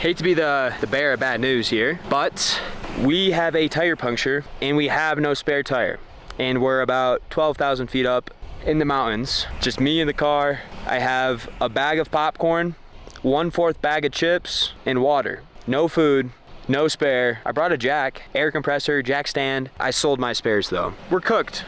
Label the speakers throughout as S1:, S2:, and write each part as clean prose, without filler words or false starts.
S1: Hate to be the bearer of bad news here, but we have a tire puncture and we have no spare tire. And we're about 12,000 feet up in the mountains. Just me in the car. I have a bag of popcorn, 1/4 bag of chips, and water. No food, no spare. I brought a jack, air compressor, jack stand. I sold my spares though. We're cooked.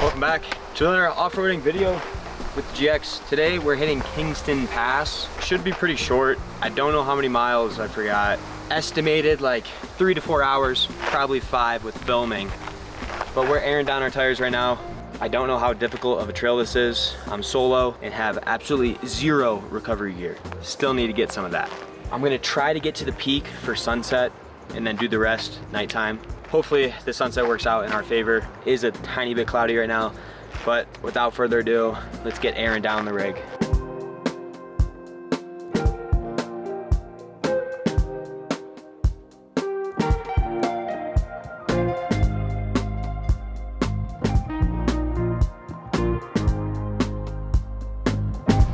S1: Welcome back to another off-roading video with the GX. Today we're hitting Kingston Pass. Should be pretty short. I don't know how many miles, I forgot. Estimated like 3 to 4 hours, probably 5 with filming. But we're airing down our tires right now. I don't know how difficult of a trail this is. I'm solo and have absolutely zero recovery gear. Still need to get some of that. I'm gonna try to get to the peak for sunset and then do the rest nighttime. Hopefully the sunset works out in our favor. It is a tiny bit cloudy right now, but without further ado, let's get airing down the rig.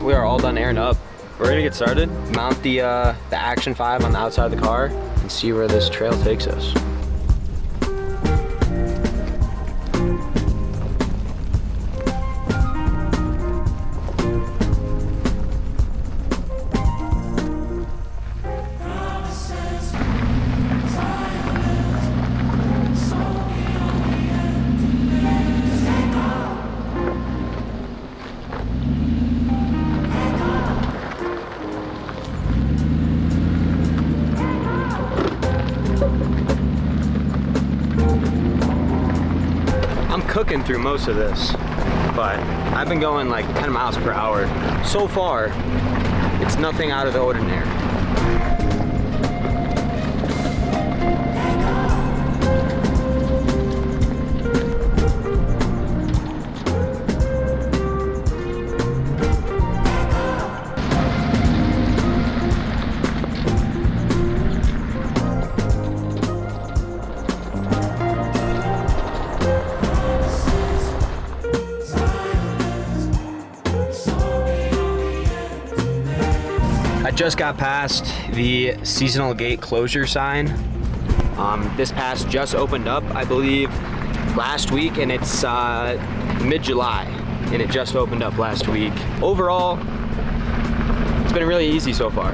S1: We are all done airing up. We're gonna get started, mount the Action 5 on the outside of the car, and see where this trail takes us. Cooking through most of this, but I've been going like 10 miles per hour. So far, it's nothing out of the ordinary. Just got past the seasonal gate closure sign. This pass just opened up, I believe, last week, and it's mid-July, and it just opened up last week. Overall, it's been really easy so far.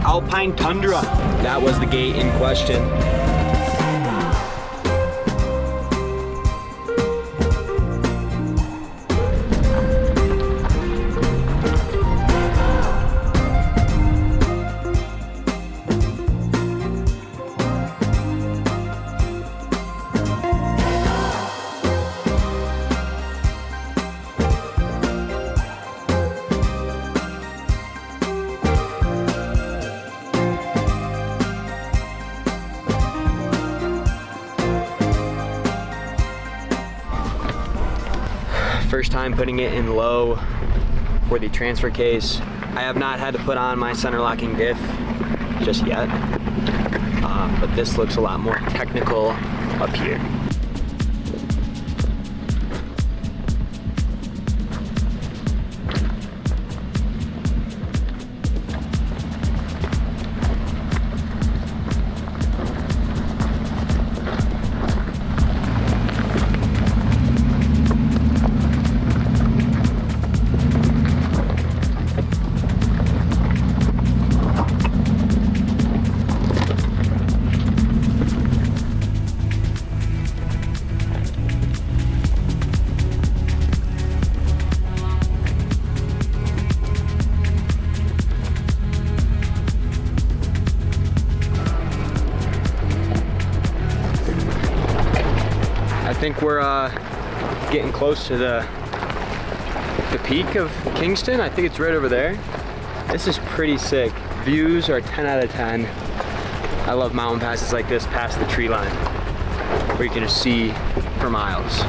S1: Alpine Tundra, that was the gate in question. First time putting it in low for the transfer case. I have not had to put on my center locking diff just yet, but this looks a lot more technical up here. I think we're getting close to the peak of Kingston. I think it's right over there. This is pretty sick. Views are 10 out of 10. I love mountain passes like this past the tree line, where you can just see for miles.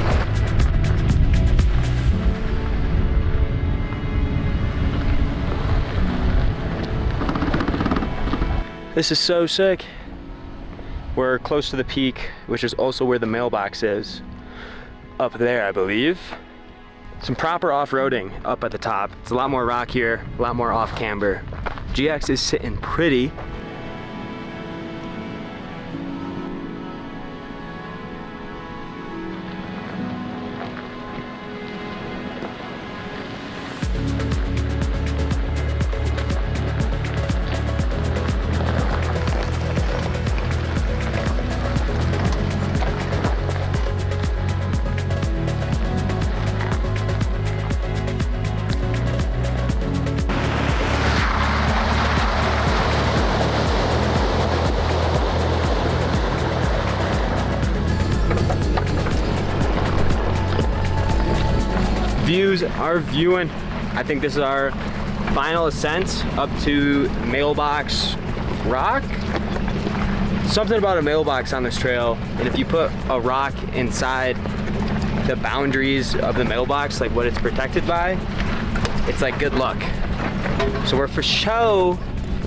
S1: This is so sick. We're close to the peak, which is also where the mailbox is. Up there, I believe. Some proper off-roading up at the top. It's a lot more rock here, a lot more off camber. GX is sitting pretty. Views are viewing. I think this is our final ascent up to Mailbox Rock. Something about a mailbox on this trail, and if you put a rock inside the boundaries of the mailbox, like what it's protected by, it's like good luck. So we're for show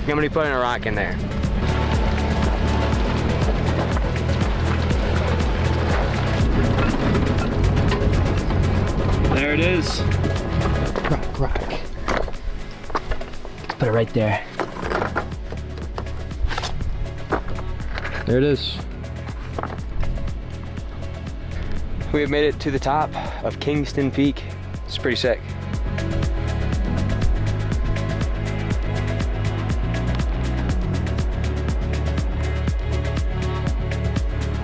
S1: gonna be putting a rock in there. There it is. Rock. Let's put it right there. There it is. We have made it to the top of Kingston Peak. It's pretty sick.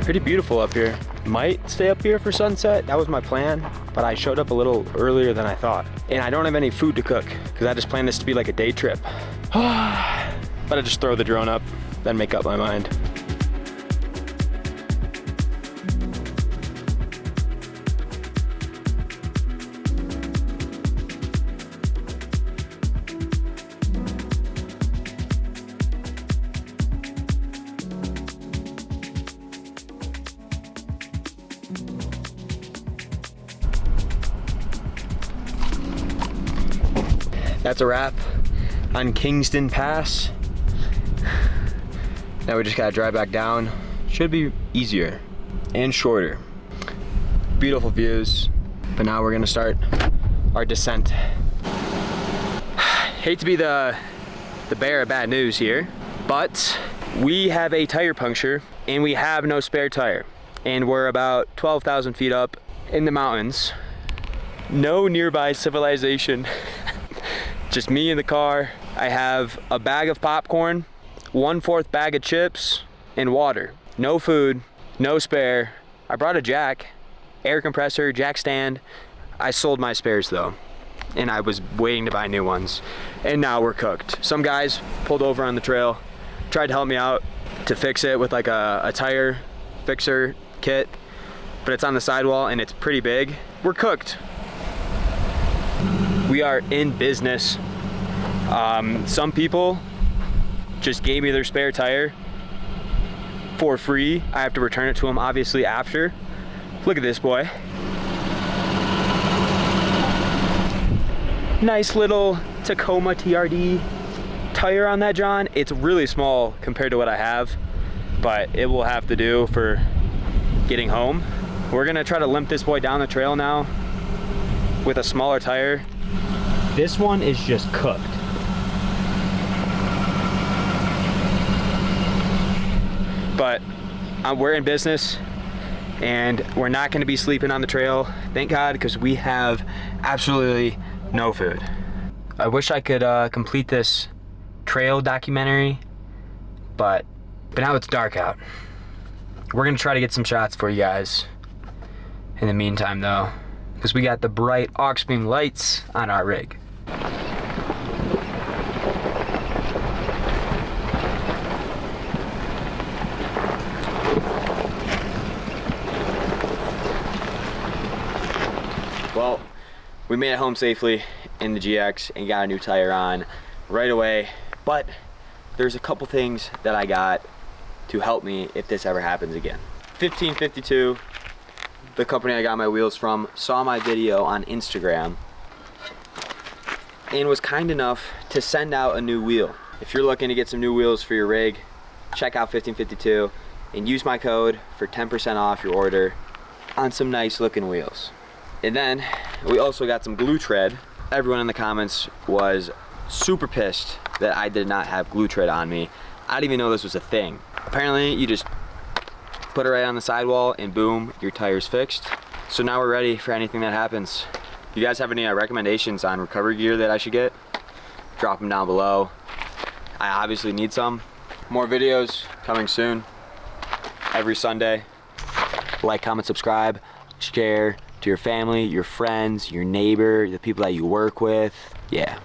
S1: Pretty beautiful up here. Might stay up here for sunset. That was my plan, but I showed up a little earlier than I thought. And I don't have any food to cook because I just planned this to be like a day trip. But I just throw the drone up, then make up my mind. That's a wrap on Kingston Pass. Now we just gotta drive back down. Should be easier and shorter. Beautiful views, but now we're gonna start our descent. Hate to be the bearer of bad news here, but we have a tire puncture and we have no spare tire. And we're about 12,000 feet up in the mountains. No nearby civilization. Just me in the car. I have a bag of popcorn, 1/4 bag of chips, and water. No food, no spare. I brought a jack, air compressor, jack stand. I sold my spares though, and I was waiting to buy new ones. And now we're cooked. Some guys pulled over on the trail, tried to help me out to fix it with like a tire fixer kit, but it's on the sidewall and it's pretty big. We're cooked. We are in business. Some people just gave me their spare tire for free. I have to return it to them obviously after. Look at this boy. Nice little Tacoma TRD tire on that, John. It's really small compared to what I have, but it will have to do for getting home. We're gonna try to limp this boy down the trail now with a smaller tire. This one is just cooked. But we're in business and we're not gonna be sleeping on the trail. Thank God, because we have absolutely no food. I wish I could complete this trail documentary, but now it's dark out. We're gonna try to get some shots for you guys in the meantime though, because we got the bright aux beam lights on our rig. Well, we made it home safely in the GX and got a new tire on right away, but there's a couple things that I got to help me if this ever happens again. 1552, the company I got my wheels from, saw my video on Instagram and was kind enough to send out a new wheel. If you're looking to get some new wheels for your rig, check out 1552 and use my code for 10% off your order on some nice looking wheels. And then we also got some glue tread. Everyone in the comments was super pissed that I did not have glue tread on me. I didn't even know this was a thing. Apparently you just put it right on the sidewall and boom, your tire's fixed. So now we're ready for anything that happens. If you guys have any recommendations on recovery gear that I should get, drop them down below. I obviously need some. More videos coming soon, every Sunday. Like, comment, subscribe, share to your family, your friends, your neighbor, the people that you work with. Yeah.